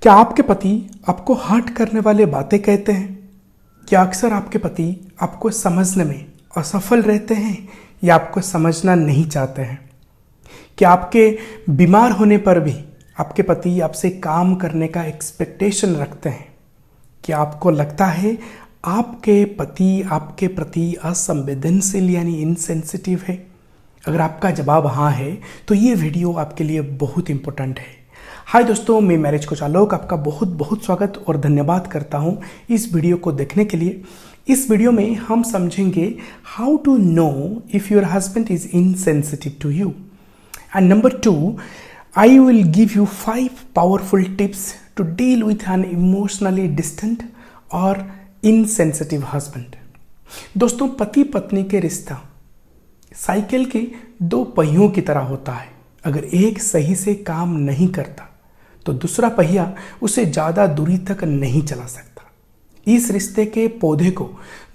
क्या आपके पति आपको हर्ट करने वाले बातें कहते हैं? क्या अक्सर आपके पति आपको समझने में असफल रहते हैं या आपको समझना नहीं चाहते हैं? क्या आपके बीमार होने पर भी आपके पति आपसे काम करने का एक्सपेक्टेशन रखते हैं? क्या आपको लगता है आपके पति आपके प्रति असंवेदनशील यानी इनसेंसिटिव है? अगर आपका जवाब हाँ है तो ये वीडियो आपके लिए बहुत इंपॉर्टेंट है। हाय दोस्तों, मैं मैरिज कोच आलोक आपका बहुत बहुत स्वागत और धन्यवाद करता हूँ इस वीडियो को देखने के लिए। इस वीडियो में हम समझेंगे how to know if your husband is insensitive to you. And number 2, I will give you 5 powerful tips to deal with an emotionally distant or insensitive husband। दोस्तों, पति पत्नी के रिश्ता साइकिल के 2 पहियों की तरह होता है। अगर एक सही से काम नहीं करता तो दूसरा पहिया उसे ज़्यादा दूरी तक नहीं चला सकता। इस रिश्ते के पौधे को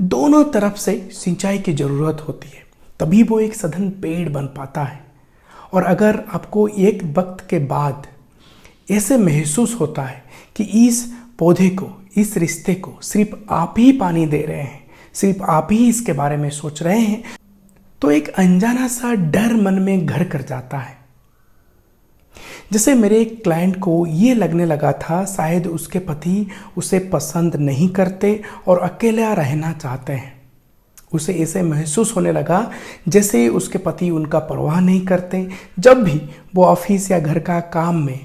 दोनों तरफ से सिंचाई की ज़रूरत होती है, तभी वो एक सघन पेड़ बन पाता है। और अगर आपको एक वक्त के बाद ऐसे महसूस होता है कि इस पौधे को, इस रिश्ते को सिर्फ आप ही पानी दे रहे हैं, सिर्फ आप ही इसके बारे में सोच रहे हैं, तो एक अनजाना सा डर मन में घर कर जाता है। जैसे मेरे एक क्लाइंट को ये लगने लगा था शायद उसके पति उसे पसंद नहीं करते और अकेला रहना चाहते हैं। उसे ऐसे महसूस होने लगा जैसे उसके पति उनका परवाह नहीं करते। जब भी वो ऑफिस या घर का काम में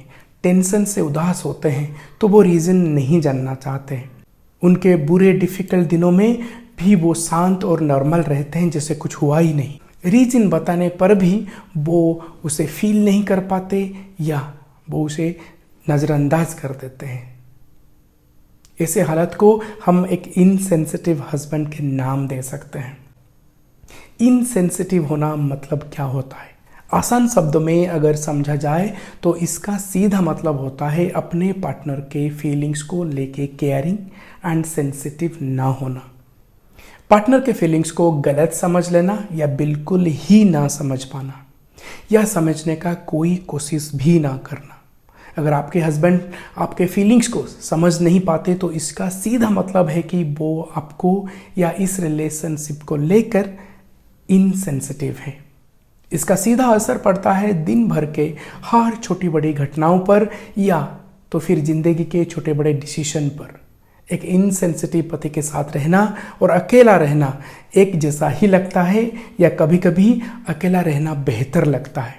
टेंशन से उदास होते हैं तो वो रीज़न नहीं जानना चाहते। उनके बुरे डिफ़िकल्ट दिनों में भी वो शांत और नॉर्मल रहते हैं, जैसे कुछ हुआ ही नहीं। रीज़न बताने पर भी वो उसे फील नहीं कर पाते या वो उसे नज़रअंदाज कर देते हैं। ऐसे हालत को हम एक इनसेंसिटिव हस्बैंड के नाम दे सकते हैं। इनसेंसिटिव होना मतलब क्या होता है? आसान शब्दों में अगर समझा जाए तो इसका सीधा मतलब होता है अपने पार्टनर के फीलिंग्स को लेके केयरिंग एंड सेंसिटिव ना होना। पार्टनर के फीलिंग्स को गलत समझ लेना या बिल्कुल ही ना समझ पाना या समझने का कोई कोशिश भी ना करना। अगर आपके हस्बैंड आपके फीलिंग्स को समझ नहीं पाते तो इसका सीधा मतलब है कि वो आपको या इस रिलेशनशिप को लेकर इनसेंसिटिव है। इसका सीधा असर पड़ता है दिन भर के हर छोटी बड़ी घटनाओं पर या तो फिर जिंदगी के छोटे बड़े डिसीजन पर। एक इनसेंसिटिव पति के साथ रहना और अकेला रहना एक जैसा ही लगता है या कभी कभी अकेला रहना बेहतर लगता है।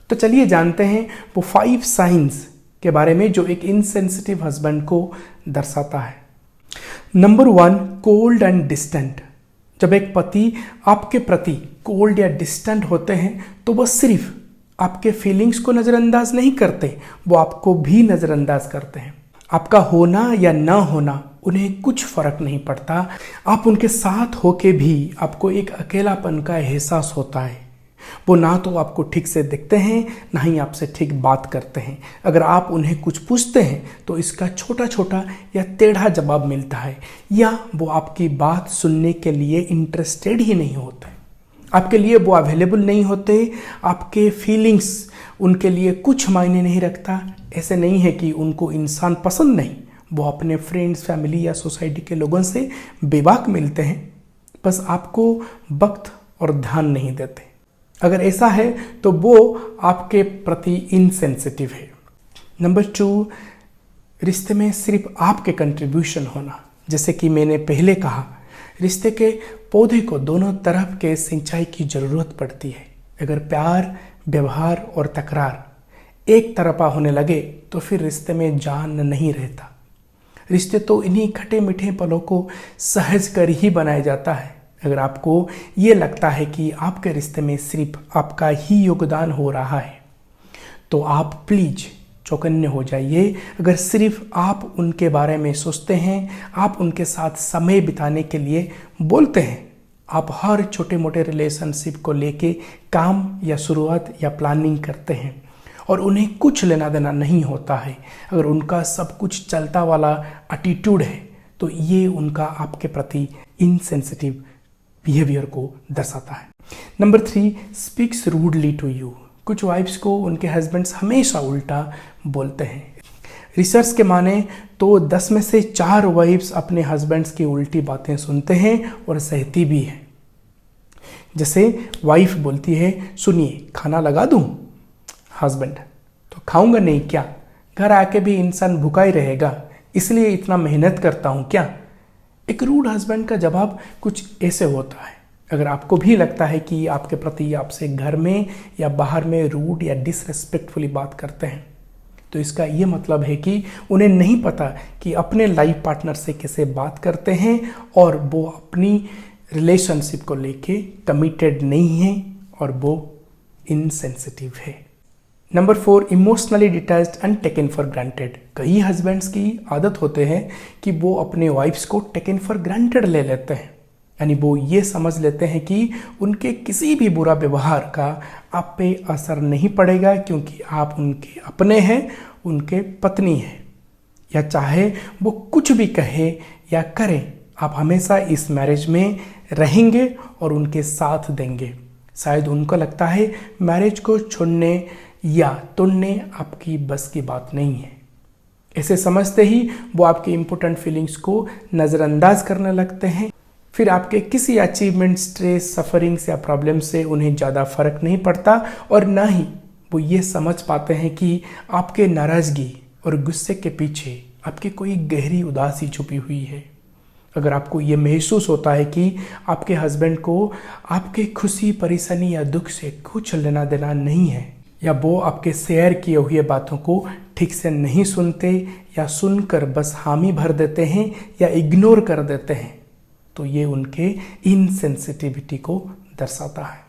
तो चलिए जानते हैं वो 5 साइंस के बारे में जो एक इनसेंसिटिव हस्बैंड को दर्शाता है। Number 1, cold and distant. जब एक पति आपके प्रति कोल्ड या डिस्टेंट होते हैं तो वो सिर्फ आपके फीलिंग्स को नज़रअंदाज नहीं करते, वो आपको भी नज़रअंदाज करते हैं। आपका होना या ना होना उन्हें कुछ फर्क नहीं पड़ता। आप उनके साथ होके भी आपको एक अकेलापन का एहसास होता है। वो ना तो आपको ठीक से दिखते हैं, ना ही आपसे ठीक बात करते हैं। अगर आप उन्हें कुछ पूछते हैं तो इसका छोटा छोटा या टेढ़ा जवाब मिलता है या वो आपकी बात सुनने के लिए इंटरेस्टेड ही नहीं होते। आपके लिए वो अवेलेबल नहीं होते। आपके फीलिंग्स उनके लिए कुछ मायने नहीं रखता। ऐसे नहीं है कि उनको इंसान पसंद नहीं, वो अपने फ्रेंड्स, फैमिली या सोसाइटी के लोगों से बेबाक मिलते हैं, बस आपको वक्त और ध्यान नहीं देते। अगर ऐसा है तो वो आपके प्रति इनसेंसिटिव है। नंबर 2, रिश्ते में सिर्फ आपके कंट्रीब्यूशन होना। जैसे कि मैंने पहले कहा, रिश्ते के पौधे को दोनों तरफ के सिंचाई की ज़रूरत पड़ती है। अगर प्यार, व्यवहार और तकरार एक तरफा होने लगे तो फिर रिश्ते में जान नहीं रहता। रिश्ते तो इन्हीं खट्टे मीठे पलों को सहज कर ही बनाया जाता है। अगर आपको ये लगता है कि आपके रिश्ते में सिर्फ आपका ही योगदान हो रहा है तो आप प्लीज़ चौकन्ने हो जाइए। अगर सिर्फ आप उनके बारे में सोचते हैं, आप उनके साथ समय बिताने के लिए बोलते हैं, आप हर छोटे मोटे रिलेशनशिप को लेके काम या शुरुआत या प्लानिंग करते हैं और उन्हें कुछ लेना देना नहीं होता है, अगर उनका सब कुछ चलता वाला एटीट्यूड है तो ये उनका आपके प्रति इनसेंसिटिव बिहेवियर को दर्शाता है। Number 3, speaks rudely to you. कुछ वाइफ्स को उनके हस्बैंड्स हमेशा उल्टा बोलते हैं। रिसर्च के माने तो 10 में से 4 वाइफ्स अपने हस्बैंड्स की उल्टी बातें सुनते हैं और सहती भी हैं। जैसे वाइफ बोलती है, सुनिए खाना लगा दूं? हस्बैंड, तो खाऊंगा नहीं क्या? घर आके भी इंसान भूखा ही रहेगा, इसलिए इतना मेहनत करता हूं क्या? एक रूड हस्बैंड का जवाब कुछ ऐसे होता है। अगर आपको भी लगता है कि आपके प्रति आपसे घर में या बाहर में रूड या डिसरेस्पेक्टफुली बात करते हैं, तो इसका ये मतलब है कि उन्हें नहीं पता कि अपने लाइफ पार्टनर से कैसे बात करते हैं और वो अपनी रिलेशनशिप को लेके कमिटेड नहीं है और वो इनसेंसिटिव है। Number 4, emotionally detached and taken for granted. कई हस्बैंड्स की आदत होते हैं कि वो अपने वाइफ्स को टेकन फॉर ग्रांटेड ले लेते हैं, यानी वो ये समझ लेते हैं कि उनके किसी भी बुरा व्यवहार का आप पे असर नहीं पड़ेगा क्योंकि आप उनके अपने हैं, उनके पत्नी हैं, या चाहे वो कुछ भी कहे या करें, आप हमेशा इस मैरिज में रहेंगे और उनके साथ देंगे। शायद उनको लगता है मैरिज को छोड़ने या तोड़ने आपकी बस की बात नहीं है। ऐसे समझते ही वो आपके इम्पोर्टेंट फीलिंग्स को नज़रअंदाज करने लगते हैं। फिर आपके किसी अचीवमेंट, स्ट्रेस, सफरिंग्स या प्रॉब्लम से उन्हें ज़्यादा फर्क नहीं पड़ता और ना ही वो ये समझ पाते हैं कि आपके नाराज़गी और गुस्से के पीछे आपकी कोई गहरी उदासी छुपी हुई है। अगर आपको ये महसूस होता है कि आपके हस्बैंड को आपके खुशी, परेशानी या दुख से कुछ लेना देना नहीं है, या वो आपके शेयर किए हुए बातों को ठीक से नहीं सुनते या सुनकर बस हामी भर देते हैं या इग्नोर कर देते हैं, तो ये उनके इनसेंसिटिविटी को दर्शाता है।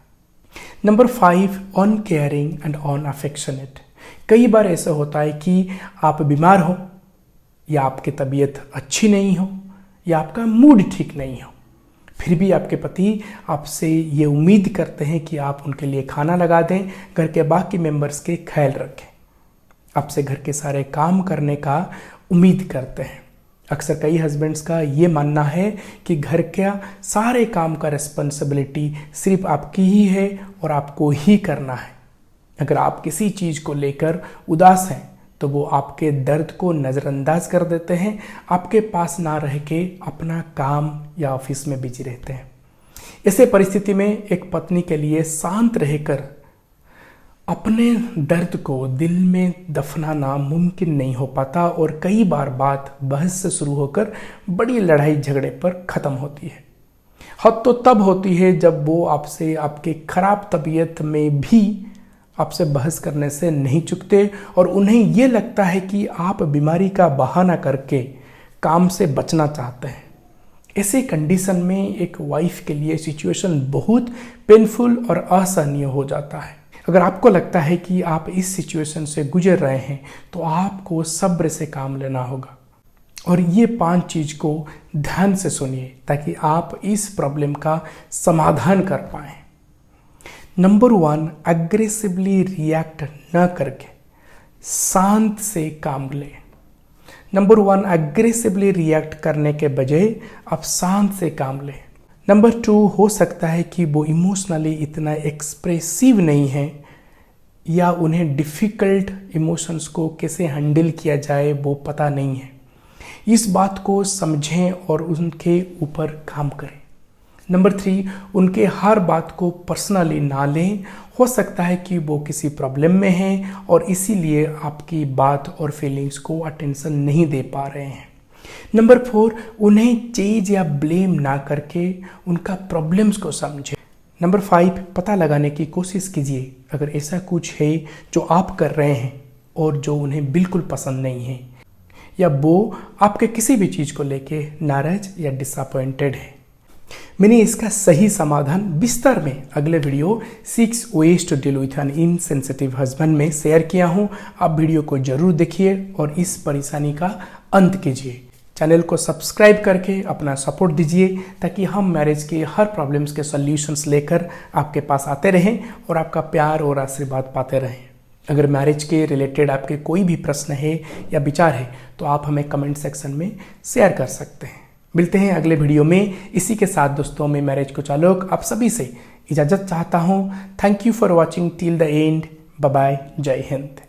Number 5, on caring and on affectionate. कई बार ऐसा होता है कि आप बीमार हो या आपकी तबीयत अच्छी नहीं हो या आपका मूड ठीक नहीं हो, फिर भी आपके पति आपसे ये उम्मीद करते हैं कि आप उनके लिए खाना लगा दें, घर के बाकी मेंबर्स के ख्याल रखें, आपसे घर के सारे काम करने का उम्मीद करते हैं। अक्सर कई हस्बैंड्स का ये मानना है कि घर के सारे काम का रिस्पॉन्सिबिलिटी सिर्फ आपकी ही है और आपको ही करना है। अगर आप किसी चीज़ को लेकर उदास हैं तो वो आपके दर्द को नज़रअंदाज कर देते हैं, आपके पास ना रह के अपना काम या ऑफिस में बिजी रहते हैं। ऐसे परिस्थिति में एक पत्नी के लिए शांत रहकर अपने दर्द को दिल में दफनाना मुमकिन नहीं हो पाता और कई बार बात बहस से शुरू होकर बड़ी लड़ाई झगड़े पर ख़त्म होती है। हद तो तब होती है जब वो आपसे आपके खराब तबीयत में भी आपसे बहस करने से नहीं चुकते और उन्हें ये लगता है कि आप बीमारी का बहाना करके काम से बचना चाहते हैं। ऐसे कंडीशन में एक वाइफ के लिए सिचुएशन बहुत पेनफुल और असहनीय हो जाता है। अगर आपको लगता है कि आप इस सिचुएशन से गुजर रहे हैं तो आपको सब्र से काम लेना होगा और ये 5 चीज़ को ध्यान से सुनिए ताकि आप इस प्रॉब्लम का समाधान कर पाएं। नंबर 1, अग्रेसिवली रिएक्ट न करके शांत से काम लें। नंबर 1, अग्रेसिवली रिएक्ट करने के बजाय आप शांत से काम लें। नंबर 2, हो सकता है कि वो इमोशनली इतना एक्सप्रेसिव नहीं है या उन्हें डिफ़िकल्ट इमोशंस को कैसे हैंडल किया जाए वो पता नहीं है। इस बात को समझें और उनके ऊपर काम करें। नंबर 3, उनके हर बात को पर्सनली ना लें। हो सकता है कि वो किसी प्रॉब्लम में हैं और इसीलिए आपकी बात और फीलिंग्स को अटेंशन नहीं दे पा रहे हैं। नंबर 4, उन्हें चेज या ब्लेम ना करके उनका प्रॉब्लम्स को समझें। नंबर 5, पता लगाने की कोशिश कीजिए अगर ऐसा कुछ है जो आप कर रहे हैं और जो उन्हें बिल्कुल पसंद नहीं है या वो आपके किसी भी चीज़ को लेके नाराज या डिसअपॉइंटेड है। मैंने इसका सही समाधान विस्तार में अगले video 6 ways to deal with an insensitive husband में शेयर किया हूँ। आप वीडियो को जरूर देखिए और इस परेशानी का अंत कीजिए। चैनल को सब्सक्राइब करके अपना सपोर्ट दीजिए ताकि हम मैरिज के हर प्रॉब्लम्स के सॉल्यूशंस लेकर आपके पास आते रहें और आपका प्यार और आशीर्वाद पाते रहें। अगर मैरिज के रिलेटेड आपके कोई भी प्रश्न है या विचार है तो आप हमें कमेंट सेक्शन में शेयर कर सकते हैं। मिलते हैं अगले वीडियो में। इसी के साथ दोस्तों मैं मैरिज कोच आलोक आप सभी से इजाज़त चाहता हूँ। Thank you for watching till the end. Bye bye. जय हिंद।